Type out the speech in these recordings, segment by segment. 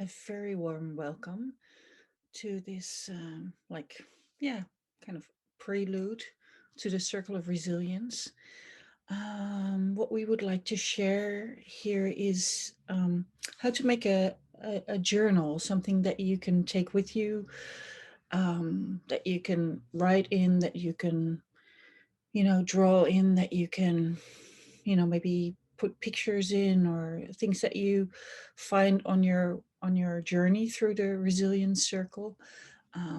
a very warm welcome to this, kind of prelude to the Circle of Resilience. What we would like to share here is how to make a journal, something that you can take with you, that you can write in, that you can, draw in, that you can, maybe put pictures in, or things that you find on your journey through the resilience circle.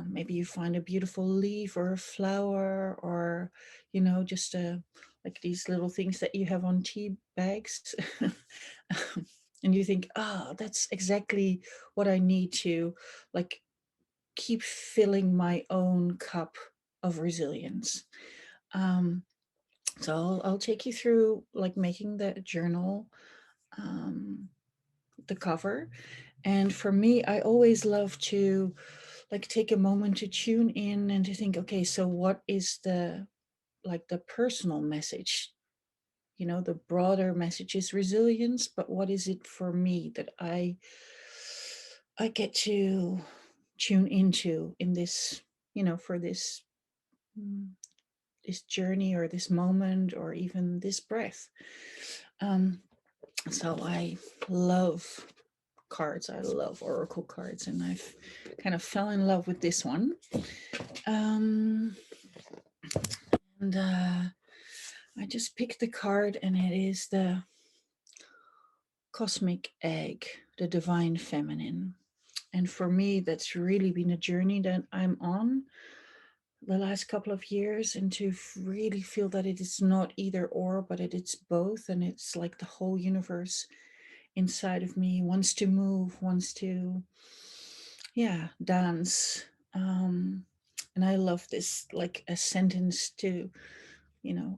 Maybe you find a beautiful leaf or a flower, or just like these little things that you have on tea bags. And you think, that's exactly what I need to, like, keep filling my own cup of resilience. um, so I'll take you through, like, making the journal, um, the cover. And for me, I always love to, like, take a moment to tune in and to think, okay, so what is the personal message? The broader message is resilience, but what is it for me that I get to tune into in this, for mm, this journey, or this moment, or even this breath. Um, so I love cards. I love oracle cards, and I've kind of fell in love with this one. Um, and I just picked the card, and it is the cosmic egg, the divine feminine. And for me, that's really been a journey that I'm on the last couple of years, and to really feel that it is not either or, but it's both. And it's like the whole universe inside of me wants to move, wants to, yeah, dance. And I love this, like, a sentence to,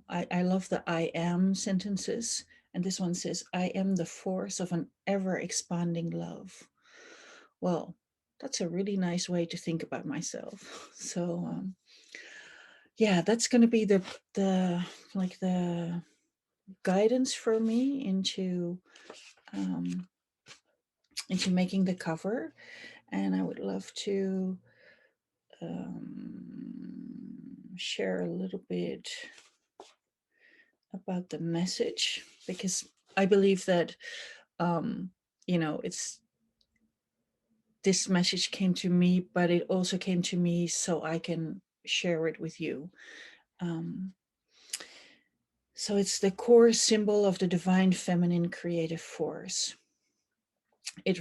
I love the I am sentences. And this one says, I am the force of an ever expanding love. Well, that's a really nice way to think about myself. So, yeah, that's going to be the like the guidance for me um, into making the cover. And I would love to share a little bit about the message, because I believe that, um, it's this message came to me, but it also came to me so I can share it with you. Um, so it's the core symbol of the divine feminine creative force. It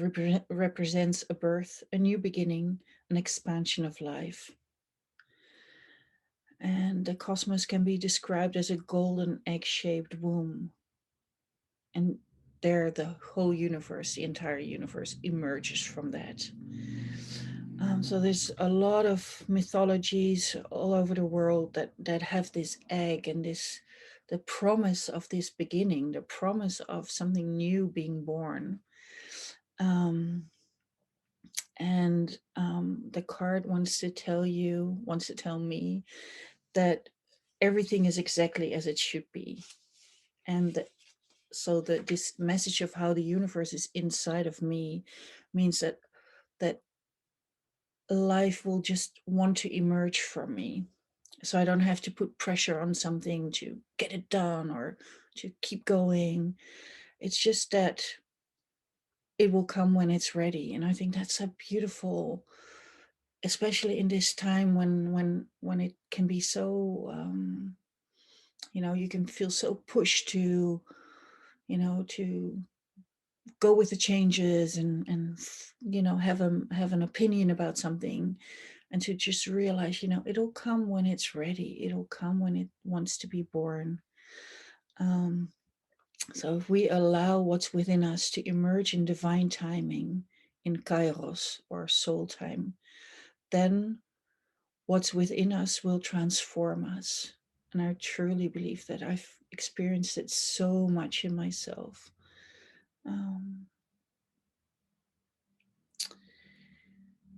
represents a birth, a new beginning, an expansion of life. And the cosmos can be described as a golden egg-shaped womb. And there, the whole universe, the entire universe, emerges from that. So there's a lot of mythologies all over the world that have this egg, and the promise of this beginning, the promise of something new being born. Um, and the card wants to tell me that everything is exactly as it should be. And so that this message of how the universe is inside of me means that life will just want to emerge from me. So I don't have to put pressure on something to get it done or to keep going. It's just that it will come when it's ready. And I think that's a beautiful, especially in this time when it can be so, you can feel so pushed to, to go with the changes, and have an opinion about something, and to just realize, it'll come when it's ready. It'll come when it wants to be born. um, so if we allow what's within us to emerge in divine timing, in kairos, or soul time, then what's within us will transform us. And I truly believe that. I've experienced it so much in myself. um,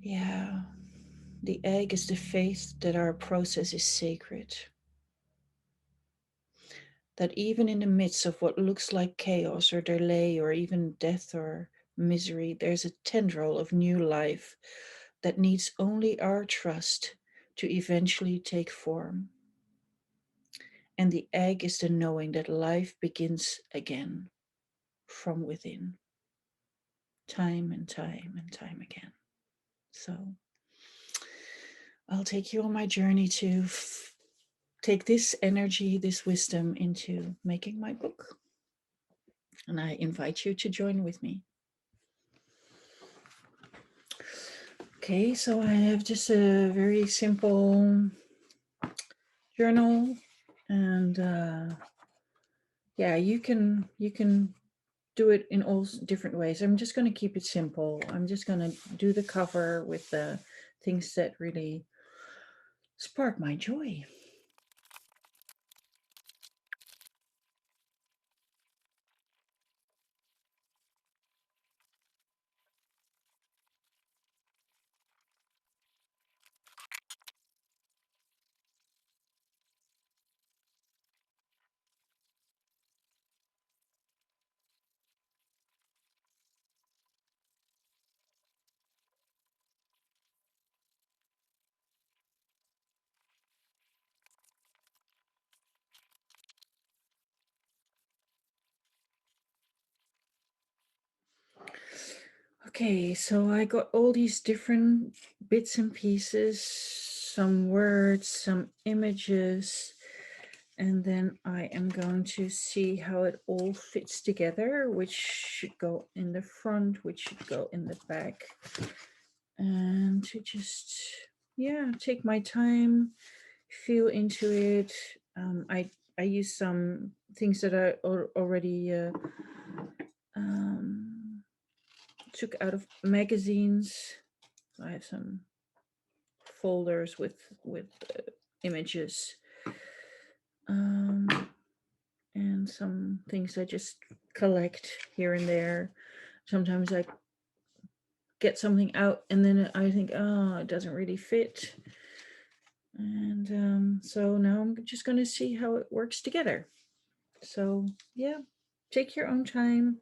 yeah. The egg is the faith that our process is sacred, that even in the midst of what looks like chaos or delay or even death or misery, there's a tendril of new life that needs only our trust to eventually take form. And the egg is the knowing that life begins again from within, time and time and time again. So I'll take you on my journey to take this energy, this wisdom into making my book. And I invite you to join with me. Okay, so I have just a very simple journal, and yeah, you can do it in all different ways. I'm just going to keep it simple. I'm just going to do the cover with the things that really spark my joy. Okay, so I got all these different bits and pieces, some words, some images, and then I am going to see how it all fits together, which should go in the front, which should go in the back. And to just, yeah, take my time, feel into it. I use some things that I already um, took out of magazines. So I have some folders with images, um, and some things I just collect here and there. Sometimes I get something out and then I think, oh, it doesn't really fit. And so now I'm just going to see how it works together. So, yeah, take your own time.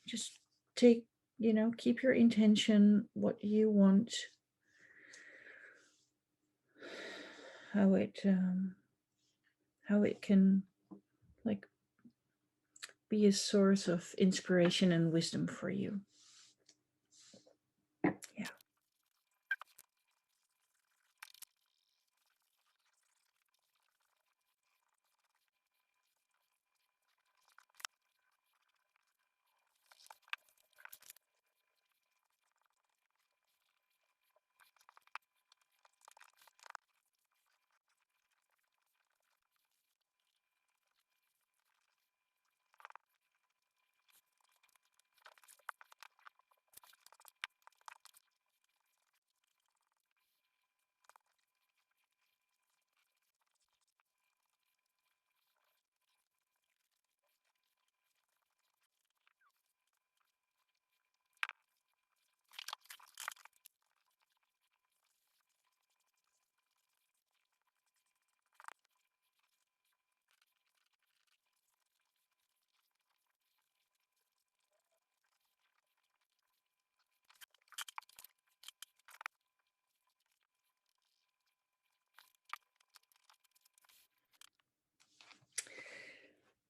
Just take, keep your intention, what you want, how it can like be a source of inspiration and wisdom for you. Yeah.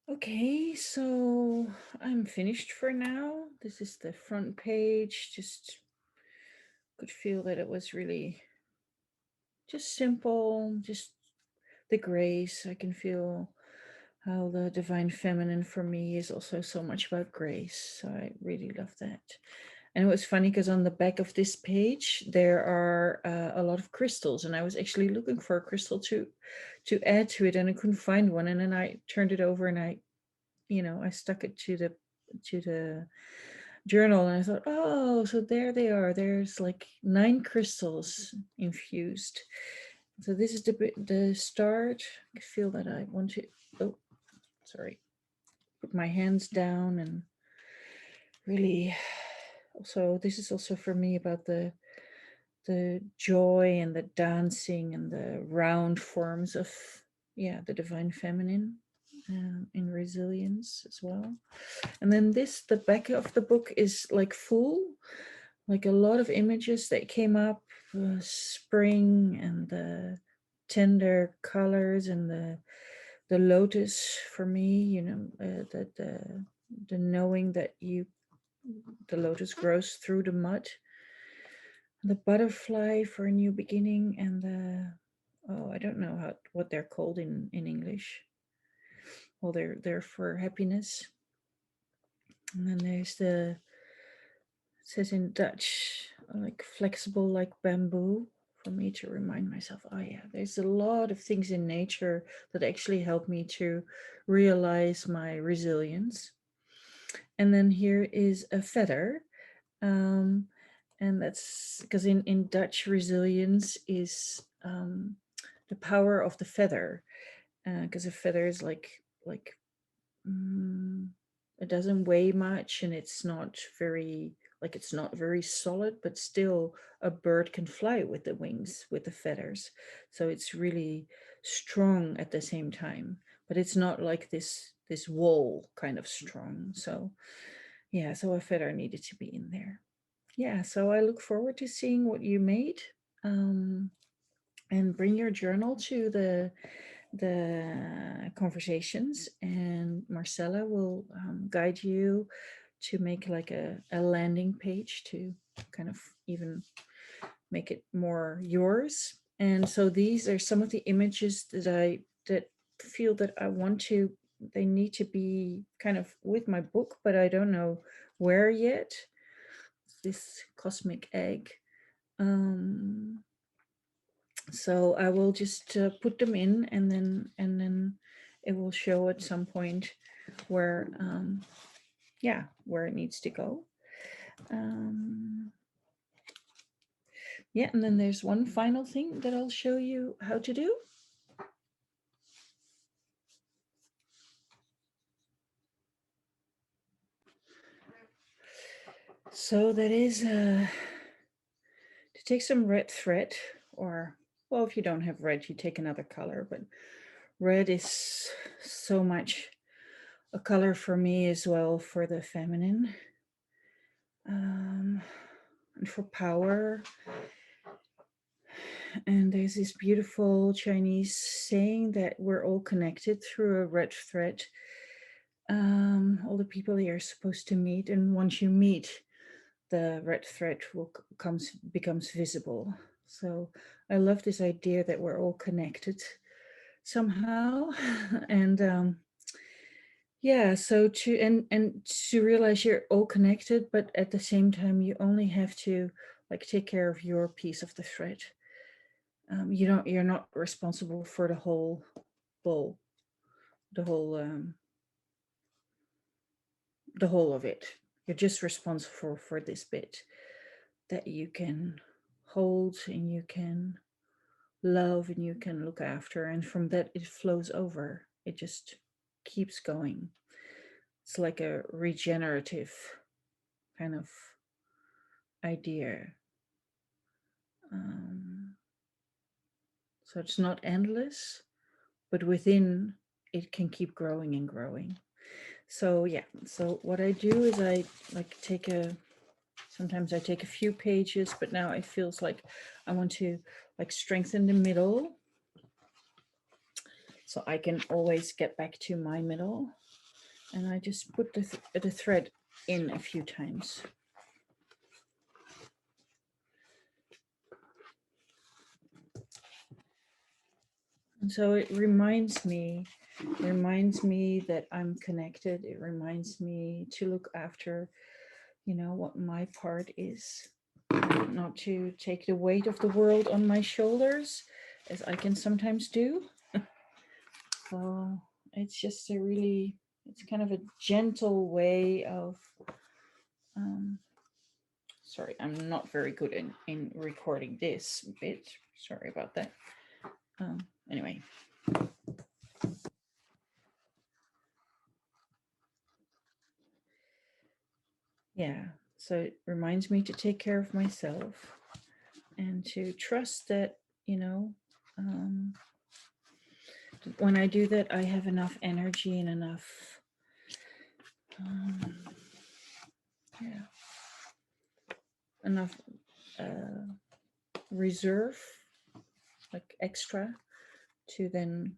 Okay, so I'm finished for now. This is the front page. Just could feel that it was really just simple, just the grace. I can feel how the divine feminine for me is also so much about grace. So I really love that. And it was funny because on the back of this page there are a lot of crystals, and I was actually looking for a crystal to add to it, and I couldn't find one. And then I turned it over and I stuck it to the journal, and I thought, oh, so there they are. There's like 9 crystals infused. So this is the start. I feel that I want to, oh, sorry, put my hands down and really. Also, this is also for me about the joy and the dancing and the round forms of, yeah, the divine feminine. in resilience as well. And then the back of the book is like full, like a lot of images that came up, spring and the tender colors and the lotus for me, you know, the knowing that the lotus grows through the mud, the butterfly for a new beginning, and I don't know what they're called in English. Well, they're for happiness. And then there's it says in Dutch, like flexible like bamboo, for me to remind myself, oh yeah, there's a lot of things in nature that actually help me to realize my resilience. And then here is a feather. And that's because in Dutch, resilience is the power of the feather, because a feather is like it doesn't weigh much, and it's not very solid, but still a bird can fly with the wings, with the feathers. So it's really strong at the same time, but it's not like this wall kind of strong. So yeah, so a feather needed to be in there. Yeah, so I look forward to seeing what you made. And bring your journal to the conversations, and Marcella will guide you to make like a landing page to kind of even make it more yours. And so these are some of the images that feel that I want to, they need to be kind of with my book, but I don't know where yet. This cosmic egg. So I will just put them in, and then it will show at some point where where it needs to go. Yeah, and then there's one final thing that I'll show you how to do. So that is to take some red thread, or well, if you don't have red, you take another color, but red is so much a color for me as well, for the feminine, and for power. And there's this beautiful Chinese saying that we're all connected through a red thread. All the people you're supposed to meet, and once you meet, the red thread becomes visible. So I love this idea that we're all connected somehow. And yeah, so to realize you're all connected, but at the same time you only have to like take care of your piece of the thread. You're not responsible for the whole bowl, the whole of it. You're just responsible for this bit that you can hold, and you can love, and you can look after, and from that it flows over. It just keeps going. It's like a regenerative kind of idea. So it's not endless, but within it can keep growing and growing. So yeah, so what I do is I like sometimes I take a few pages, but now it feels like I want to like strengthen the middle, so I can always get back to my middle. And I just put the thread in a few times. And so it reminds me that I'm connected. It reminds me to look after, what my part is, not to take the weight of the world on my shoulders, as I can sometimes do. So it's just it's kind of a gentle way of, sorry, I'm not very good in recording this bit. Sorry about that. Anyway. Yeah, so it reminds me to take care of myself and to trust that, when I do that, I have enough energy and enough, yeah, enough reserve, like extra, to then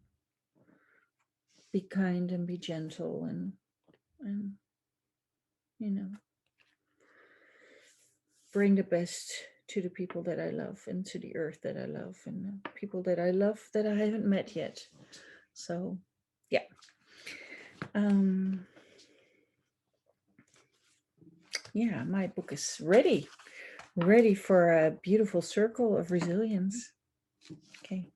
be kind and be gentle and you know, bring the best to the people that I love and to the earth that I love and the people that I love that I haven't met yet. So yeah. Yeah, my book is ready for a beautiful circle of resilience. Okay.